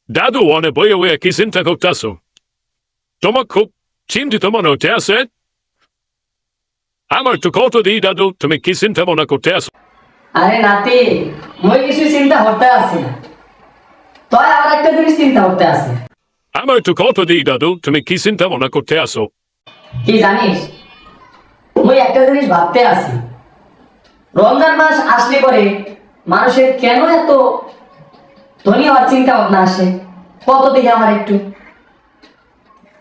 দাদু অনেক বইয়ে বইয়ে কি চিন্তা করতেছো? তোমার খুব চিন্তিত মনে হতে আছে। আমার তো কত দিই দাদু, তুমি কি চিন্তা মনে করতে আছো? আরে নাতি, মই কিছু চিন্তা করতে আছি না, তই আর একটা জিনিস চিন্তা করতে আছে। আমার তো কত দিই দাদু, তুমি কি চিন্তা মনে করতে আসো? কি জানিস, মই একটা জিনিস ভাবতে আছি, রমজান মাস আসলে পরে মানুষের কেন এত ধনী হওয়ার চিন্তা ভাবনা আসে? কত দেখি আমার একটু।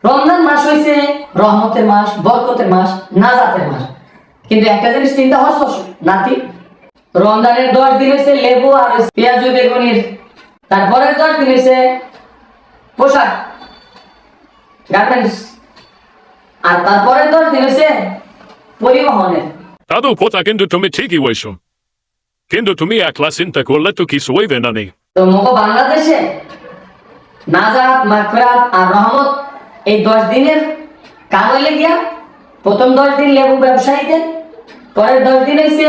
রমজান মাস হয়েছে রহমতের মাস, বরকতের মাস, নাজাতের মাস, কিন্তু একটা জিনিস চিন্তা হচ্ছে নাতি, রমজানের 10 দিন হয়েছে লেবু আর পেঁয়াজ বেগুনির, তারপরের 10 দিন হয়েছে পোশাক গার্মেন্টস, আর তারপরের 10 দিন হয়েছে পরিবহনের। দাদু কথা কিন্তু তুমি ঠিকই বলছো, কিন্তু তুমি একলা চিন্তা করলে তো কিছু হইবে না নেই। তো মগো বাংলাদেশে নাজাত, মাগফিরাত আর রহমত এই 10 দিনের কাম হইলে গিয়া প্রথম 10 দিন লেবু ব্যবসায়ীদের, পরের 10 দিন হইছে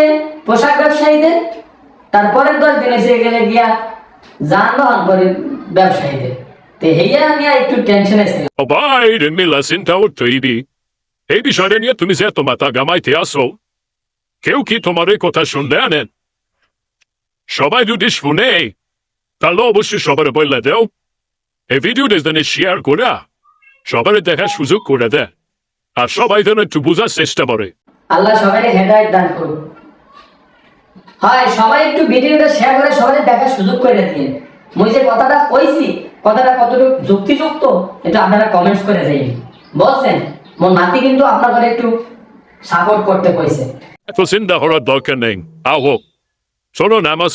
পোশাক ব্যবসায়ীদের, তারপরের 10 দিন হইছে গেলে গিয়া যানবাহন ব্যবসায়ীদের। তো হেয়া নিয়ে একটু টেনশন আছে। ভাই মিলা চিন্তা করতেই, এই বিষয়টা নিয়ে তুমি যে এত মাথা গামাইতে আসো, কেউ কি তোমার এই কথা শুনতে আনেন? সবাই যদি শুনে তাহলে অবশ্যই সবার বললে দেও, এই ভিডিওটা যেন শেয়ার করে সবার দেখার সুযোগ করে দেয়, আর সবাই যেন একটু বোঝার চেষ্টা করে। আল্লাহ সবাই হেদায়েত দান করুন। হয় সবাই একটু ভিডিওটা শেয়ার করে সবাই দেখার সুযোগ করে দিন। মই যে কথাটা কইছি, কথাটা কতটুকু যুক্তিযুক্ত এটা আপনারা কমেন্টস করে যাইন। বলছেন মোর নাতি কিন্তু আপনাদের একটু সাপোর্ট করতে কইছে। এত চিন্তা করার দরকার নেই। আহো, চলো নামাজ